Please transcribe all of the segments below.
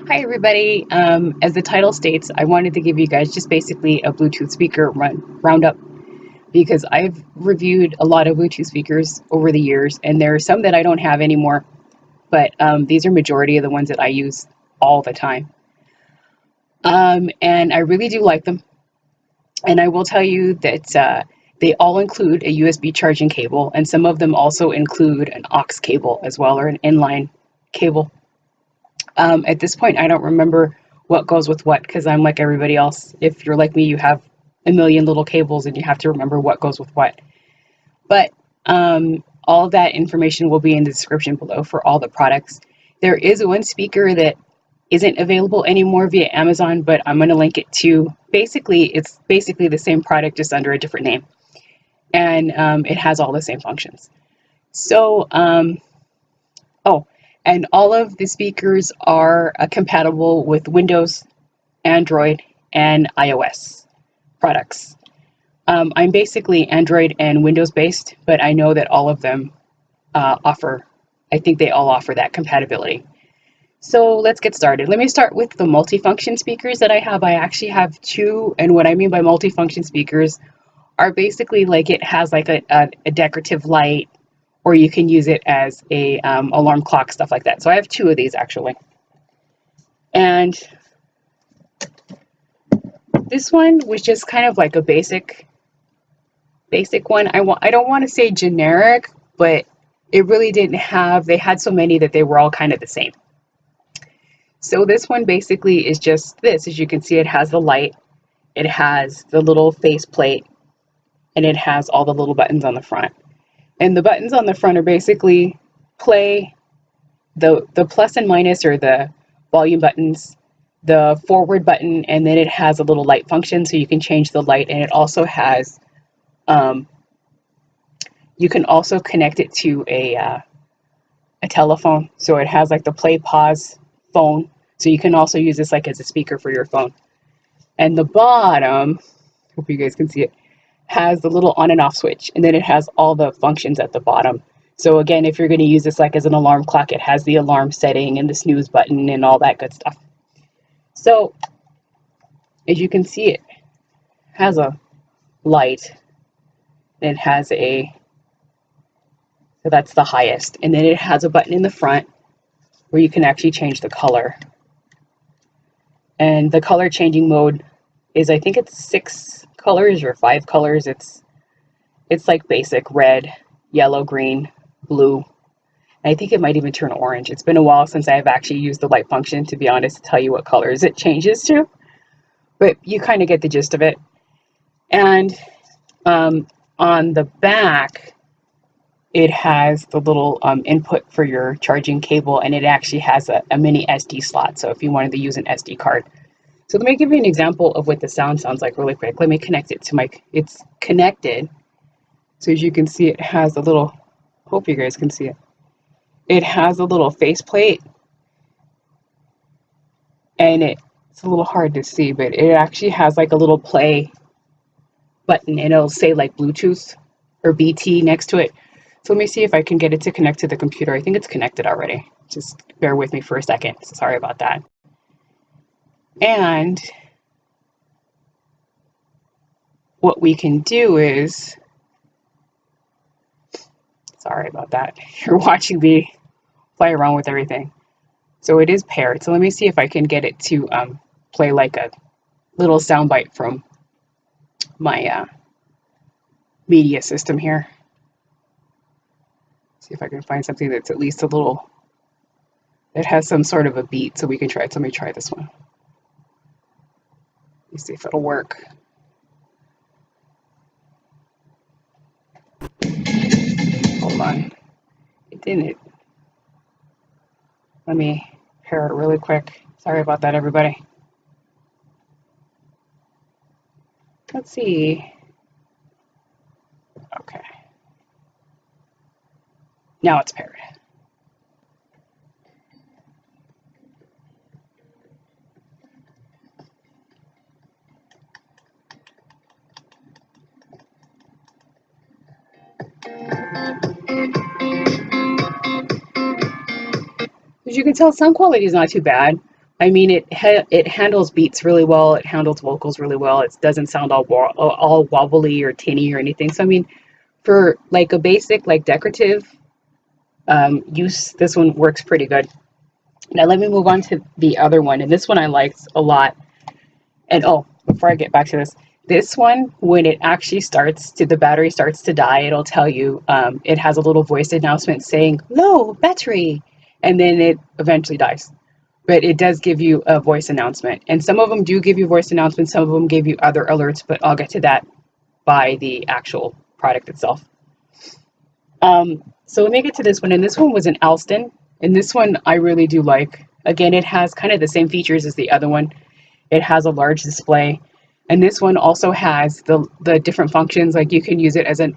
Hi everybody. As the title states, I wanted to give you guys just basically a Bluetooth speaker roundup because I've reviewed a lot of Bluetooth speakers over the years, and there are some that I don't have anymore, but these are majority of the ones that I use all the time. And I really do like them. And I will tell you that they all include a USB charging cable, and some of them also include an aux cable as well, or an inline cable. At this point, I don't remember what goes with what because I'm like everybody else. If you're like me, you have a million little cables and you have to remember what goes with what. But all of that information will be in the description below for all the products. There is one speaker that isn't available anymore via Amazon, but I'm going to link it to. Basically, it's basically the same product, just under a different name. And it has all the same functions. So, and all of the speakers are compatible with Windows, Android, and iOS products. I'm basically Android and Windows based, but I know that all of them I think they all offer that compatibility. So let's get started. Let me start with the multifunction speakers that I have. I actually have two, and what I mean by multifunction speakers are basically like it has like a decorative light, or you can use it as a alarm clock, stuff like that. So I have two of these actually. And this one was just kind of like a basic one. I don't want to say generic, but it really didn't have, they had so many that they were all kind of the same. So this one basically is just this. As you can see, it has the light, it has the little face plate, and it has all the little buttons on the front. And the buttons on the front are basically play, the plus and minus, or the volume buttons, the forward button, and then it has a little light function so you can change the light. And it also has, you can also connect it to a telephone. So it has like the play pause phone. So you can also use this like as a speaker for your phone. And the bottom, hope you guys can see it, has the little on and off switch, and then it has all the functions at the bottom. So again, if you're going to use this like as an alarm clock, it has the alarm setting and the snooze button and all that good stuff. So as you can see, it has a light, and it has so that's the highest, and then it has a button in the front where you can actually change the color. And the color changing mode is, I think it's 6 colors or 5 colors. It's like basic red, yellow, green, blue. And I think it might even turn orange. It's been a while since I've actually used the light function, to be honest, to tell you what colors it changes to, but you kind of get the gist of it. And on the back, it has the little input for your charging cable, and it actually has a mini SD slot, so if you wanted to use an SD card. So let me give you an example of what the sound sounds like really quick. Let me connect it to it's connected. So as you can see, it has a little, hope you guys can see it. It has a little faceplate, and it's a little hard to see, but it actually has like a little play button, and it'll say like Bluetooth or BT next to it. So let me see if I can get it to connect to the computer. I think it's connected already. Just bear with me for a second. Sorry about that. And what we can do is, sorry about that, you're watching me play around with everything. So it is paired. So let me see if I can get it to play like a little soundbite from my media system here. See if I can find something that's at least a little, that has some sort of a beat so we can try it. So let me try this one. Let me see if it'll work. Hold on. It didn't. Let me pair it really quick. Sorry about that, everybody. Let's see. Okay. Now it's paired. As you can tell, sound quality is not too bad, I mean, it handles beats really well. It handles vocals really well. It doesn't sound all wobbly or tinny or anything. So I mean, for like a basic like decorative use, this one works pretty good. Now let me move on to the other one, and this one I liked a lot. And oh, before I get back to this one, when it actually the battery starts to die, it'll tell you, it has a little voice announcement saying low battery, and then it eventually dies. But it does give you a voice announcement, and some of them do give you voice announcements, some of them give you other alerts, but I'll get to that by the actual product itself. So let me get to this one, and this one was an Alisten, and this one I really do like. Again, it has kind of the same features as the other one. It has a large display, and this one also has the different functions. Like you can use it as a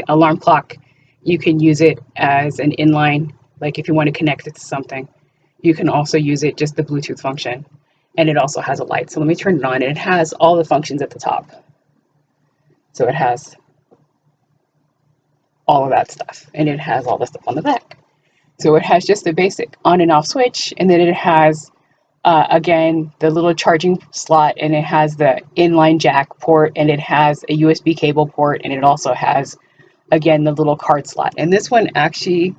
alarm clock. You can use it as an inline, like if you want to connect it to something. You can also use it just the Bluetooth function, and it also has a light. So let me turn it on, and it has all the functions at the top. So it has all of that stuff, and it has all the stuff on the back. So it has just the basic on and off switch, and then it has again the little charging slot, and it has the inline jack port, and it has a USB cable port, and it also has again the little card slot. And this one actually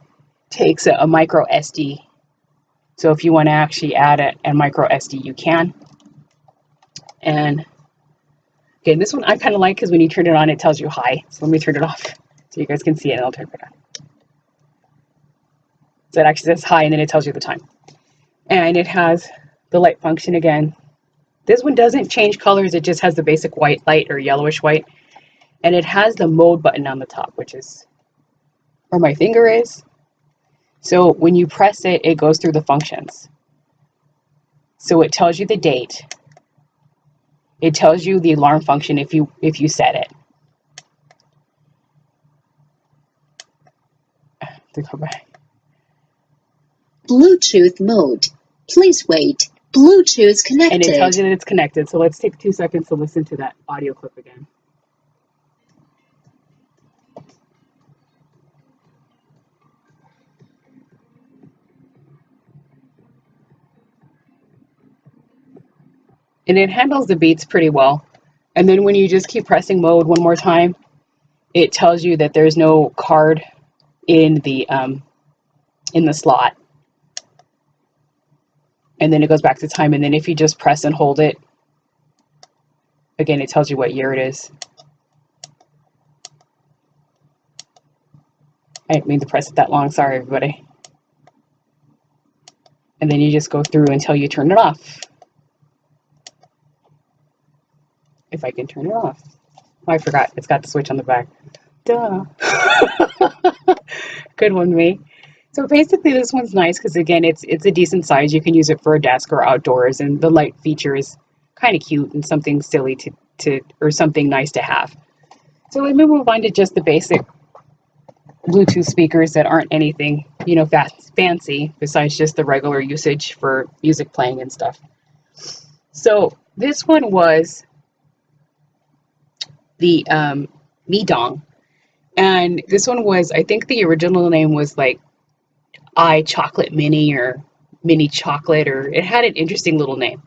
takes a micro SD, so if you want to actually add a micro SD, you can. And again, this one I kind of like because when you turn it on, it tells you hi. So let me turn it off so you guys can see it, and I'll turn it on. So it actually says hi, and then it tells you the time. And it has the light function again. This one doesn't change colors, it just has the basic white light or yellowish white. And it has the mode button on the top, which is where my finger is. So when you press it, it goes through the functions. So it tells you the date. It tells you the alarm function if you set it. To go back. Bluetooth mode. Please wait. Bluetooth connected. And it tells you that it's connected. So let's take 2 seconds to listen to that audio clip again. And it handles the beats pretty well. And then when you just keep pressing mode one more time, it tells you that there's no card in the slot. And then it goes back to time, and then if you just press and hold it, again, it tells you what year it is. I didn't mean to press it that long, sorry everybody. And then you just go through until you turn it off. If I can turn it off. Oh, I forgot, it's got the switch on the back. Duh. Good one, me. So basically this one's nice because again, it's a decent size. You can use it for a desk or outdoors, and the light feature is kind of cute and something silly or something nice to have. So let me move on to just the basic Bluetooth speakers that aren't anything, you know, fancy besides just the regular usage for music playing and stuff. So this one was the Meidong, and this one was, I think the original name was like Chocolate Mini or Mini Chocolate, or it had an interesting little name.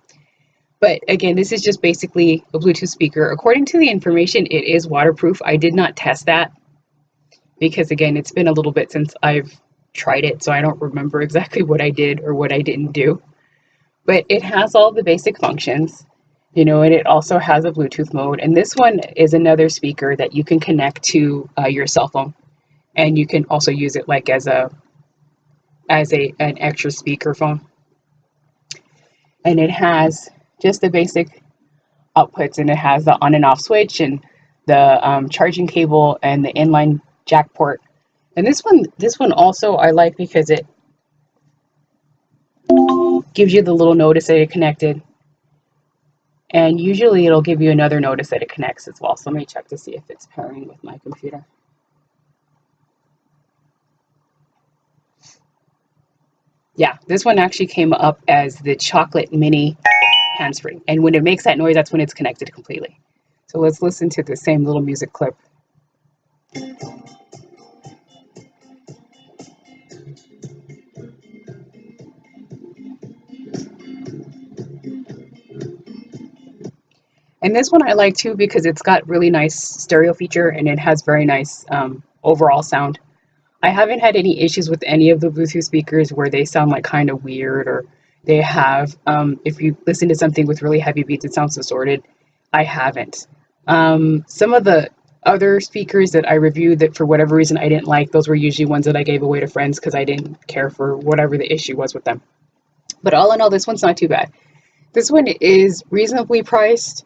But again, this is just basically a Bluetooth speaker. According to the information, it is waterproof. I did not test that because again, it's been a little bit since I've tried it, so I don't remember exactly what I did or what I didn't do. But it has all the basic functions, you know, and it also has a Bluetooth mode. And this one is another speaker that you can connect to your cell phone, and you can also use it like as an extra speakerphone. And it has just the basic outputs, and it has the on and off switch and the charging cable and the inline jack port. And this one also I like because it gives you the little notice that it connected, and usually it'll give you another notice that it connects as well. So let me check to see if it's pairing with my computer. Yeah, this one actually came up as the Chocolate Mini hands-free, and when it makes that noise, that's when it's connected completely. So let's listen to the same little music clip. And this one I like too because it's got really nice stereo feature and it has very nice overall sound. I haven't had any issues with any of the Bluetooth speakers where they sound like kind of weird, or they have, if you listen to something with really heavy beats, it sounds distorted. I haven't. Some of the other speakers that I reviewed that for whatever reason I didn't like, those were usually ones that I gave away to friends because I didn't care for whatever the issue was with them. But all in all, this one's not too bad. This one is reasonably priced.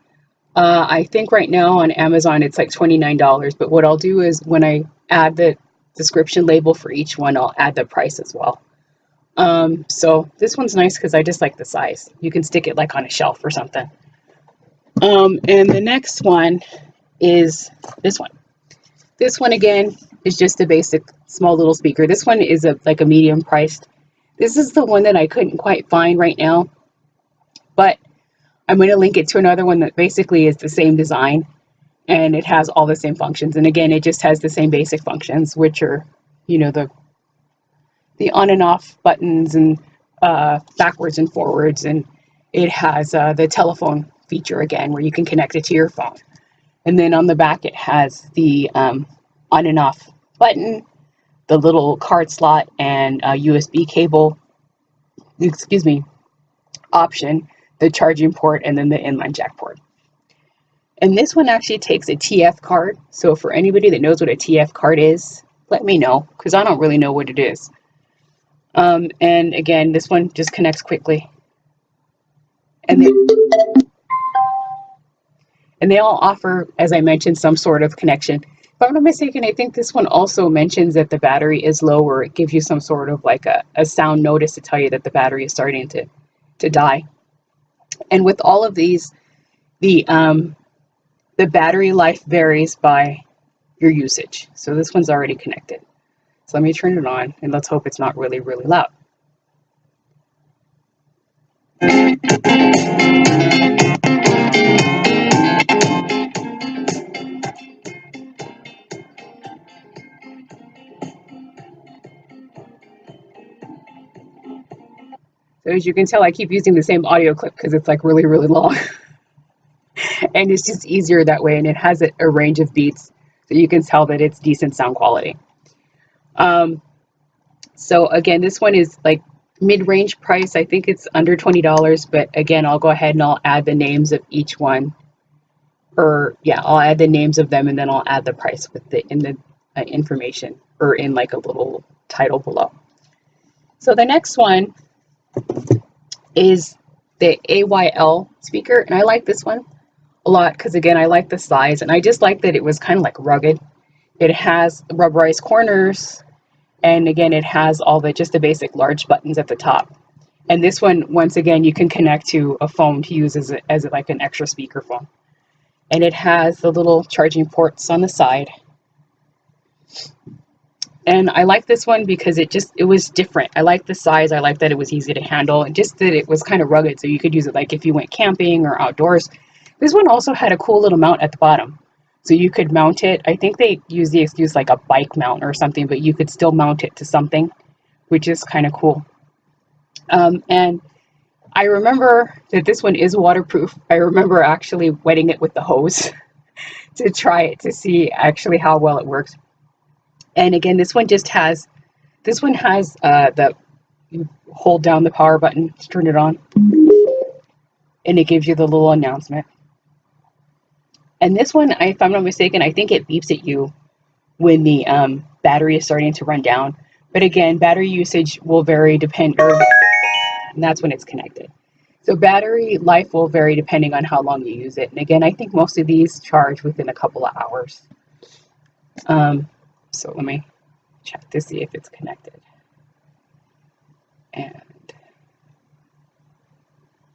I think right now on Amazon it's like $29, but what I'll do is when I add the description label for each one, I'll add the price as well. So this one's nice because I just like the size. You can stick it like on a shelf or something. And the next one is this one. This one again is just a basic small little speaker. This one is like a medium priced. This is the one that I couldn't quite find right now, but I'm going to link it to another one that basically is the same design and it has all the same functions. And again, it just has the same basic functions, which are, you know, the on and off buttons and backwards and forwards. And it has the telephone feature again, where you can connect it to your phone. And then on the back, it has the on and off button, the little card slot, and USB cable, option, the charging port, and then the inline jack port. And this one actually takes a TF card. So for anybody that knows what a TF card is, let me know, because I don't really know what it is. And again, this one just connects quickly. And they all offer, as I mentioned, some sort of connection. If I'm not mistaken, I think this one also mentions that the battery is low, or it gives you some sort of like a sound notice to tell you that the battery is starting to die. And with all of these, the battery life varies by your usage. So this one's already connected. So let me turn it on and let's hope it's not really, really loud. So as you can tell, I keep using the same audio clip because it's like really, really long. And it's just easier that way. And it has a range of beats, so you can tell that it's decent sound quality. So again, this one is like mid-range price. I think it's under $20, but again, I'll go ahead and I'll add the names of each one. Or yeah, I'll add the names of them and then I'll add the price with in the information, or in like a little title below. So the next one is the AYL speaker, and I like this one a lot because again, I like the size, and I just like that it was kind of like rugged. It has rubberized corners, and again, it has all just the basic large buttons at the top. And this one, once again, you can connect to a phone to use as like an extra speaker phone. And it has the little charging ports on the side. And I like this one because it was different. I like the size. I like that it was easy to handle, and just that it was kind of rugged, so you could use it like if you went camping or outdoors. This one also had a cool little mount at the bottom, so you could mount it. I think they use the excuse like a bike mount or something, but you could still mount it to something, which is kind of cool. And I remember that this one is waterproof. I remember actually wetting it with the hose to try it to see actually how well it works. And again, this one has you hold down the power button to turn it on, and it gives you the little announcement. And this one, if I'm not mistaken, I think it beeps at you when the battery is starting to run down. But again, battery usage will vary and that's when it's connected. So battery life will vary depending on how long you use it. And again, I think most of these charge within a couple of hours. So let me check to see if it's connected. And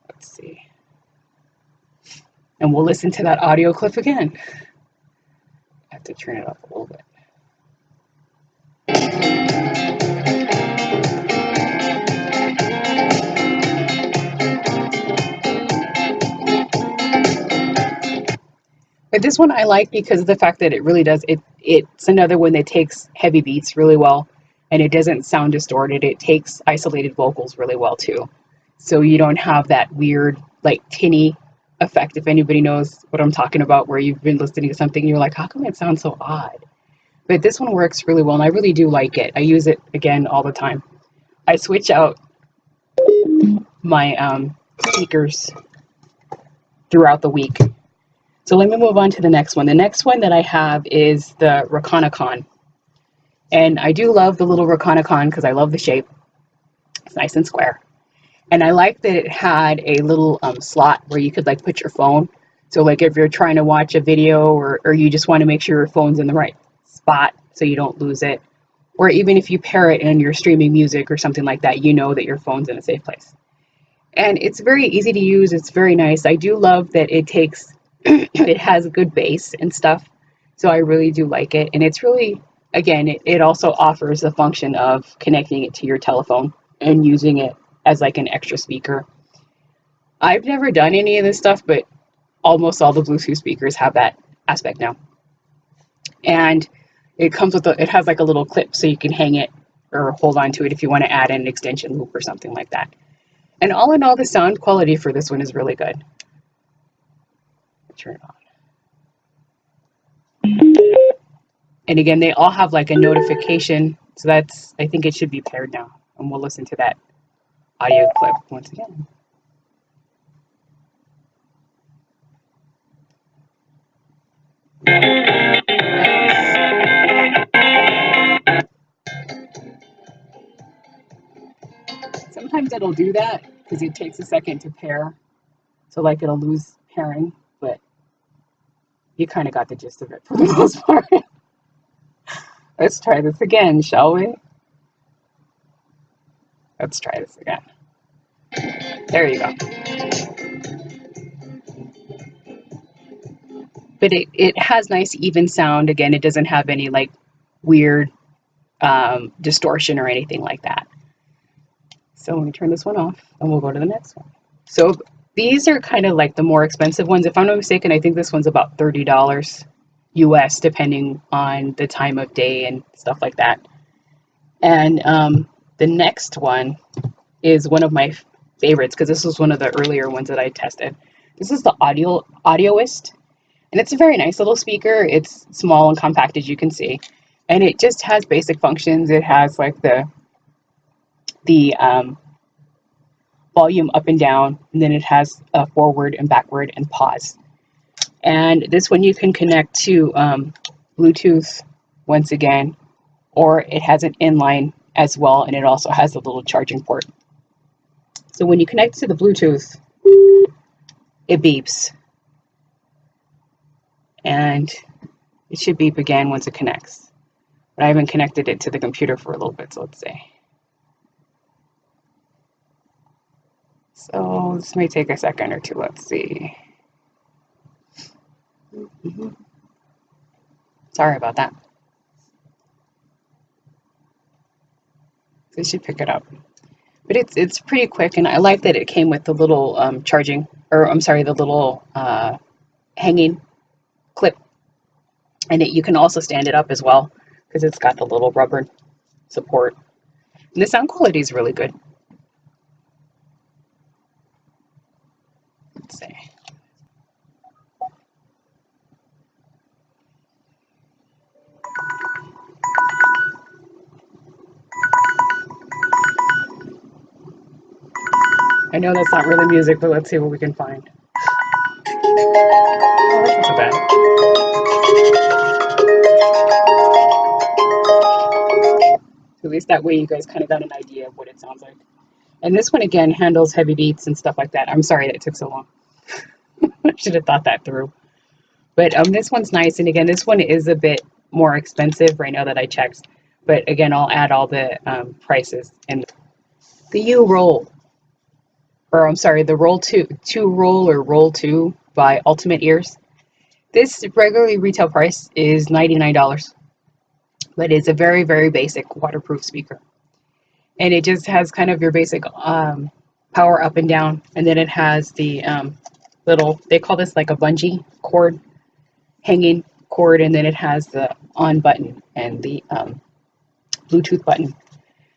let's see. And we'll listen to that audio clip again. I have to turn it up a little bit. But this one I like because of the fact that it really does, it's another one that takes heavy beats really well, and it doesn't sound distorted. It takes isolated vocals really well too. So you don't have that weird, like tinny effect, if anybody knows what I'm talking about, where you've been listening to something and you're like, how come it sounds so odd? But this one works really well, and I really do like it. I use it, again, all the time. I switch out my speakers throughout the week. So let me move on to the next one. The next one that I have is the Rokono. And I do love the little Rokono because I love the shape. It's nice and square. And I like that it had a little slot where you could like put your phone. So like if you're trying to watch a video, or you just want to make sure your phone's in the right spot so you don't lose it. Or even if you pair it and you're streaming music or something like that, you know that your phone's in a safe place. And it's very easy to use. It's very nice. I do love that it takes, it has a good bass and stuff. So I really do like it. And it's really, again, it also offers the function of connecting it to your telephone and using it as like an extra speaker. I've never done any of this stuff, but almost all the Bluetooth speakers have that aspect now. And it comes with it has like a little clip so you can hang it or hold on to it if you want to add an extension loop or something like that. And all in all, the sound quality for this one is really good. Turn it on. And again, they all have like a notification. So that's, I think it should be paired now. And we'll listen to that audio clip once again. Sometimes it'll do that because it takes a second to pair. So like it'll lose pairing, but you kind of got the gist of it for the most part. Let's try this again, shall we? Let's try this again. There you go. But it has nice even sound. Again, it doesn't have any like weird distortion or anything like that. So let me turn this one off and we'll go to the next one. So these are kind of like the more expensive ones. If I'm not mistaken, I think this one's about $30 US, depending on the time of day and stuff like that. And the next one is one of my favorites because this was one of the earlier ones that I tested. This is the AUDIST. And it's a very nice little speaker. It's small and compact, as you can see. And it just has basic functions. It has like the volume up and down, and then it has a forward and backward and pause. And this one you can connect to Bluetooth once again, or it has an inline as well, and it also has a little charging port. So when you connect to the Bluetooth, it beeps. And it should beep again once it connects. But I haven't connected it to the computer for a little bit, so let's see. So this may take a second or two. Let's see. Sorry about that. This should pick it up. But it's pretty quick, and I like that it came with the little the little hanging clip. And you can also stand it up as well because it's got the little rubber support. And the sound quality is really good. Let's see. I know that's not really music, but let's see what we can find. Oh, that's not so bad. So at least that way you guys kind of got an idea of what it sounds like. And this one, again, handles heavy beats and stuff like that. I'm sorry that it took so long. I should have thought that through. But this one's nice. And again, this one is a bit more expensive right now that I checked. But again, I'll add all the prices. And the Roll 2 by Ultimate Ears. This regularly retail price is $99. But it's a very, very basic waterproof speaker. And it just has kind of your basic power up and down. And then it has the little, they call this like a bungee cord, hanging cord. And then it has the on button and the Bluetooth button.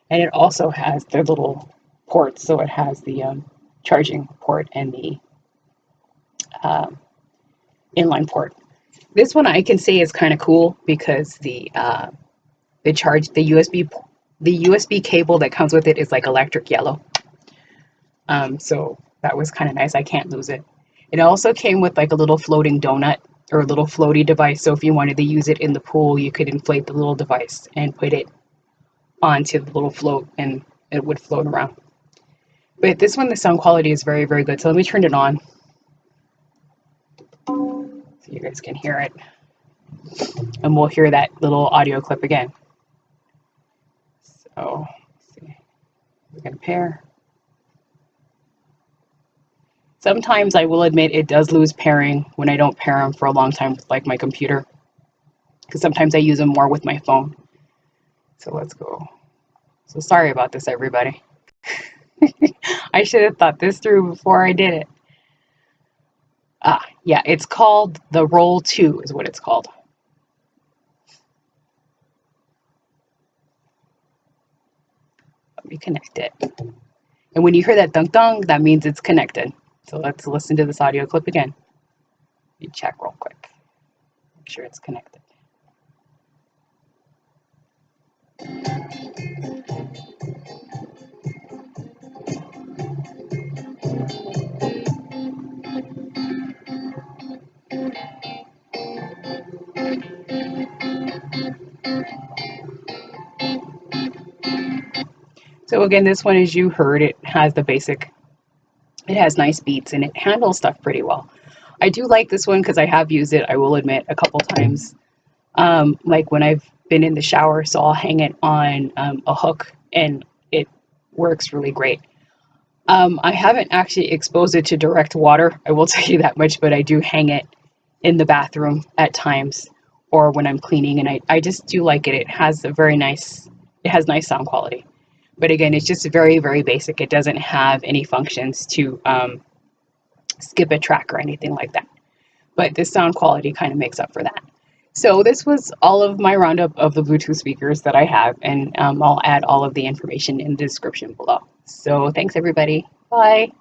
And it also has their little ports. So it has the charging port and the inline port. This one I can say is kind of cool because the USB cable that comes with it is like electric yellow. So that was kind of nice. I can't lose it. It also came with like a little floating donut or a little floaty device. So if you wanted to use it in the pool, you could inflate the little device and put it onto the little float and it would float around. But this one, the sound quality is very, very good. So let me turn it on so you guys can hear it. And we'll hear that little audio clip again. So let's see. We're going to pair. Sometimes I will admit it does lose pairing when I don't pair them for a long time with like my computer, because sometimes I use them more with my phone. So let's go. So sorry about this, everybody. I should have thought this through before I did it. Yeah, it's called the Roll 2 is what it's called. Let me connect it. And when you hear that dunk-dunk, that means it's connected. So let's listen to this audio clip again. Let me check real quick. Make sure it's connected. So again, this one, as you heard, it has nice beats and it handles stuff pretty well. I do like this one because I have used it, I will admit, a couple times. Like when I've been in the shower, so I'll hang it on a hook and it works really great. I haven't actually exposed it to direct water, I will tell you that much, but I do hang it in the bathroom at times or when I'm cleaning, and I just do like it. It has nice sound quality. But again, it's just very, very basic. It doesn't have any functions to skip a track or anything like that. But the sound quality kind of makes up for that. So this was all of my roundup of the Bluetooth speakers that I have, and I'll add all of the information in the description below. So thanks, everybody. Bye.